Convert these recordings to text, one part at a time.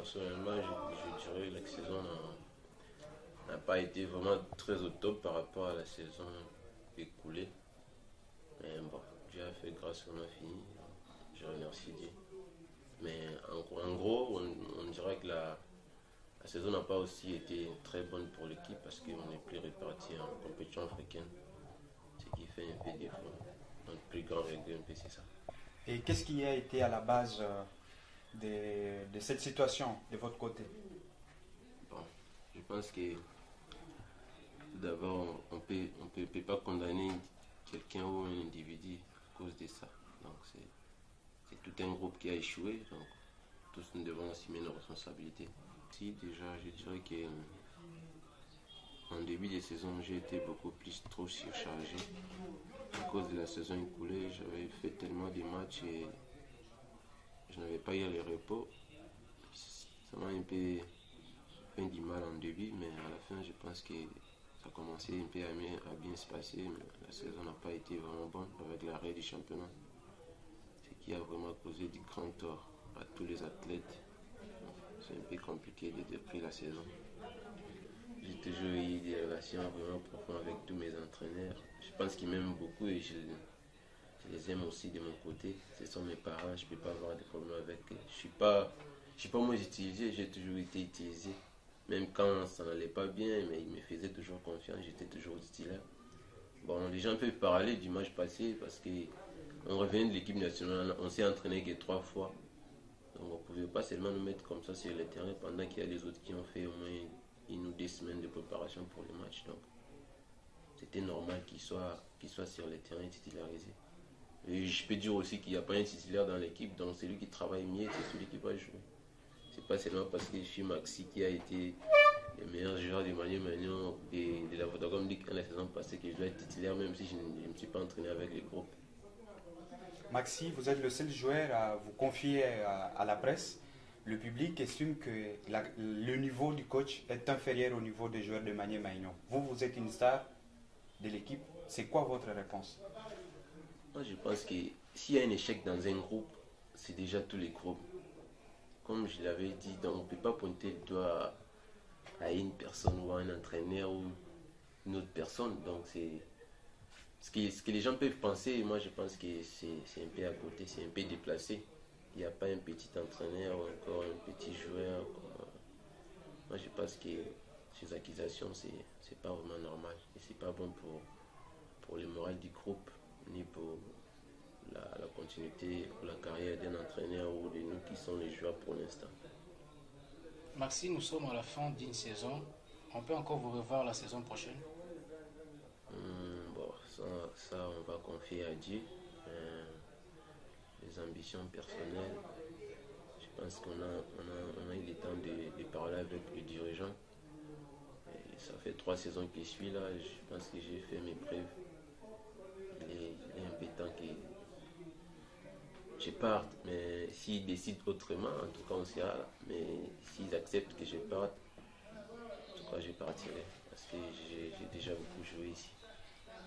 personnellement, je dirais que la saison n'a pas été vraiment très au top par rapport à la saison écoulée. Mais bon, Dieu a fait grâce, on a fini. Je remercie Dieu. Mais en gros, on dirait que la saison n'a pas aussi été très bonne pour l'équipe parce qu'on n'est plus réparti en compétition africaine. Ce qui fait un peu défaut. Notre plus grand regret, c'est ça. Et qu'est-ce qui a été à la base de cette situation de votre côté? Bon, je pense que tout d'abord, on peut pas condamner quelqu'un ou un individu à cause de ça. Donc c'est tout un groupe qui a échoué. Donc tous nous devons assumer nos responsabilités. Si déjà, je dirais que en début de saison, j'ai été beaucoup plus trop surchargé. À cause de la saison écoulée, j'avais fait tellement de matchs et je n'avais pas eu le repos. Ça m'a un peu fait du mal en début, mais à la fin, je pense que ça a commencé un peu à bien se passer. Mais la saison n'a pas été vraiment bonne avec l'arrêt du championnat. Ce qui a vraiment causé du grand tort à tous les athlètes. C'est un peu compliqué de décrire la saison. J'ai toujours eu des relations vraiment profondes avec tous mes entraîneurs. Je pense qu'ils m'aiment beaucoup et je les aime aussi de mon côté. Ce sont mes parents, je ne peux pas avoir de problème avec eux. Je suis pas moi utilisé, j'ai toujours été utilisé. Même quand ça n'allait pas bien, mais ils me faisaient toujours confiance, j'étais toujours titulaire. Bon, les gens peuvent parler du match passé parce qu'on revient de l'équipe nationale, on s'est entraîné que 3 fois. Donc on ne pouvait pas seulement nous mettre comme ça sur le terrain pendant qu'il y a les autres qui ont fait au moins 1 ou 2 semaines de préparation pour le match. Donc c'était normal qu'il soit sur le terrain titularisé. Et je peux dire aussi qu'il n'y a pas un titulaire dans l'équipe, donc celui qui travaille mieux, c'est celui qui va jouer. C'est pas seulement parce que je suis Maxi qui a été le meilleur joueur de Manu Magnon et de la Vodacom League la saison passée que je dois être titulaire même si je ne me suis pas entraîné avec le groupe. Maxi, vous êtes le seul joueur à vous confier à la presse. Le public estime que le niveau du coach est inférieur au niveau des joueurs de Manier Maignan. Vous êtes une star de l'équipe. C'est quoi votre réponse? Moi, je pense que s'il y a un échec dans un groupe, c'est déjà tous les groupes. Comme je l'avais dit, donc on ne peut pas pointer le doigt à une personne ou à un entraîneur ou une autre personne. Donc c'est ce que les gens peuvent penser. Moi, je pense que c'est un peu à côté, c'est un peu déplacé. Il n'y a pas un petit entraîneur ou encore un petit joueur. Moi, je pense que ces accusations, c'est pas vraiment normal. Et c'est pas bon pour le moral du groupe, ni pour la continuité ou la carrière d'un entraîneur ou de nous qui sont les joueurs pour l'instant. Maxi, nous sommes à la fin d'une saison. On peut encore vous revoir la saison prochaine? Bon, ça, on va confier à Dieu. Les ambitions personnelles, je pense qu'on a eu le temps de parler avec le dirigeant. Et ça fait 3 saisons que je suis là. Je pense que j'ai fait mes preuves. Il est un peu temps que je parte. Mais s'ils décident autrement, en tout cas on sera là. Mais s'ils acceptent que je parte, en tout cas je partirai. Parce que j'ai déjà beaucoup joué ici.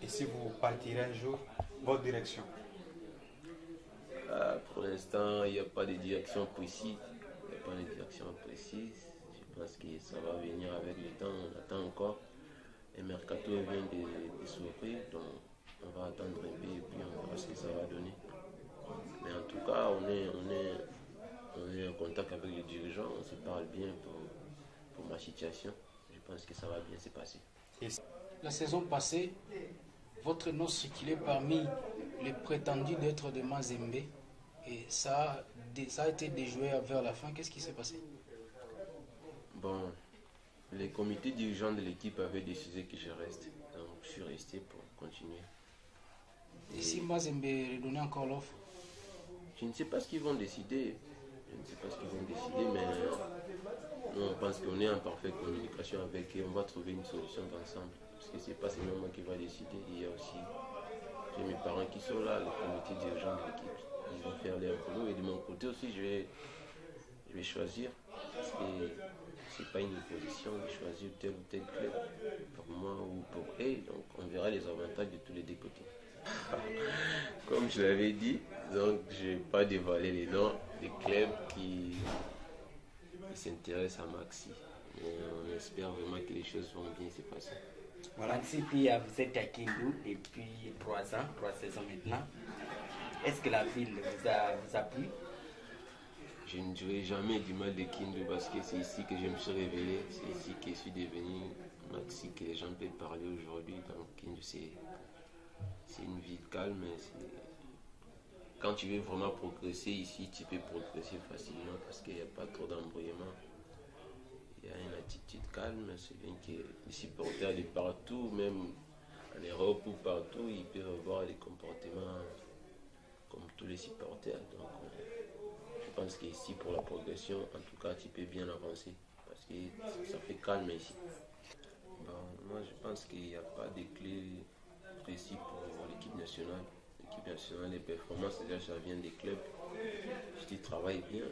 Et si vous partirez un jour, votre direction? Pour l'instant, il n'y a pas de direction précise. Je pense que ça va venir avec le temps. On attend encore. Le mercato vient de s'ouvrir. Donc, on va attendre un peu et puis on verra ce que ça va donner. Mais en tout cas, on est en contact avec les dirigeants. On se parle bien pour ma situation. Je pense que ça va bien se passer. La saison passée, votre nom circulait parmi les prétendus d'être de Mazembe. Et ça a été déjoué vers la fin. Qu'est-ce qui s'est passé? Bon, les comités dirigeants de l'équipe avaient décidé que je reste. Donc je suis resté pour continuer. Et si Mazembe redonnait encore l'offre? Je ne sais pas ce qu'ils vont décider. Mais nous on pense qu'on est en parfaite communication avec eux. On va trouver une solution ensemble. Parce que ce n'est pas seulement moi qui va décider. Il y a aussi mes parents qui sont là, le comité dirigeant de l'équipe. Ils vont faire leur boulot et de mon côté aussi je vais choisir parce que c'est pas une opposition de choisir tel ou tel club pour moi ou pour eux, donc on verra les avantages de tous les deux côtés. Comme je l'avais dit, donc je vais pas dévoiler les noms des clubs qui s'intéresse à Maxi. Et on espère vraiment que les choses vont bien se passer. Voilà. Maxi, puis vous êtes à Kindu depuis 3 saisons maintenant. Est-ce que la ville vous a plu? Je ne dirai jamais du mal de Kindu parce que c'est ici que je me suis révélé, c'est ici que je suis devenu Maxi, que les gens peuvent parler aujourd'hui. Donc Kindu, c'est une ville calme. Quand tu veux vraiment progresser ici, tu peux progresser facilement parce qu'il n'y a pas trop d'embrouillement. Il y a une attitude calme, c'est bien que les supporters de partout, même en Europe ou partout, ils peuvent avoir des comportements comme tous les supporters. Donc, je pense qu'ici, pour la progression, en tout cas, tu peux bien avancer parce que ça fait calme ici. Bon, moi, je pense qu'il n'y a pas de clé précis pour l'équipe nationale. L'équipe nationale, les performances, déjà, ça vient des clubs. Si tu travailles bien,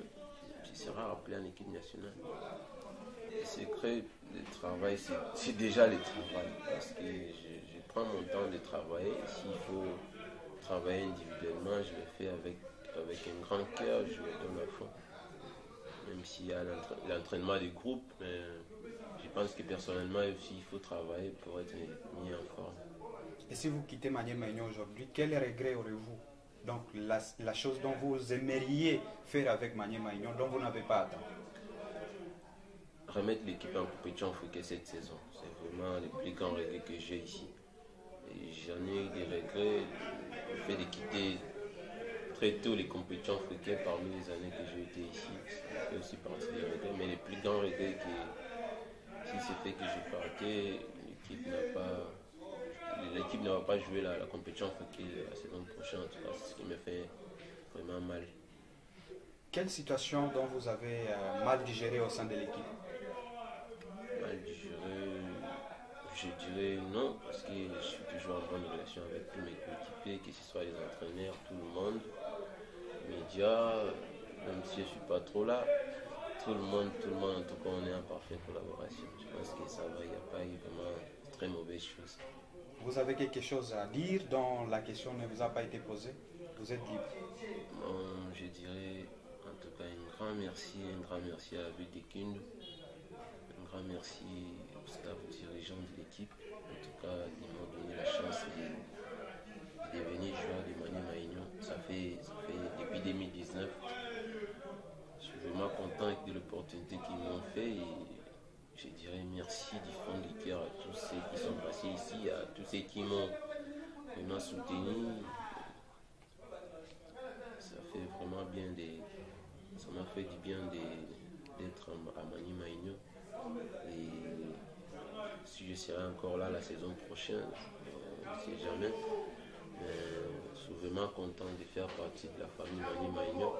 tu seras rappelé en équipe nationale. Le secret du travail, c'est déjà le travail. Parce que je prends mon temps de travailler. S'il faut travailler individuellement, je le fais avec un grand cœur, je me donne à fond. Même s'il y a l'entraînement du groupe, mais je pense que personnellement, il faut travailler pour être mis en forme. Et si vous quittez Maniema Union aujourd'hui, quel regret aurez-vous? Donc la chose dont vous aimeriez faire avec Maniema Union, dont vous n'avez pas atteint? Remettre l'équipe en compétition football cette saison, c'est vraiment le plus grand regret que j'ai ici. J'en ai eu des regrets, le fait de quitter très tôt les compétitions football parmi les années que j'ai été ici, ça fait aussi partie des regrets. Mais le plus grand regret, si c'est fait que j'ai parté, l'équipe ne va pas jouer la compétition football la saison prochaine, en tout cas, c'est ce qui me fait vraiment mal. Quelle situation dont vous avez mal digéré au sein de l'équipe? Mal digéré, je dirais non, parce que je suis toujours en bonne relation avec tous mes coéquipiers, que ce soit les entraîneurs, tout le monde, les médias, même si je ne suis pas trop là, tout le monde, en tout cas, on est en parfaite collaboration. Je pense que ça va, il n'y a pas eu vraiment de très mauvaises choses. Vous avez quelque chose à dire dont la question ne vous a pas été posée? Vous êtes libre. Bon, je dirais en tout cas un grand merci à la ville de Kindu. Un grand merci au staff dirigeant de l'équipe. En tout cas, ils m'ont donné la chance de devenir joueur de Maniema Union. Ça fait depuis 2019. Je suis vraiment content de l'opportunité qu'ils m'ont fait. Et je dirais merci du fond du cœur à tous ceux qui sont passés ici, à tous ceux qui m'ont vraiment soutenu. Ça fait vraiment bien ça m'a fait du bien d'être à Maniema Union. Et si je serai encore là la saison prochaine, je ne sais jamais. Je suis vraiment content de faire partie de la famille Maniema Union.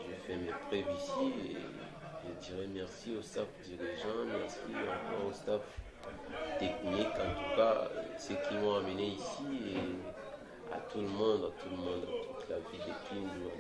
J'ai fait mes preuves ici et je dirais merci au staff dirigeant, merci encore au staff technique, en tout cas ceux qui m'ont amené ici et à tout le monde, à toute la ville de Kindu.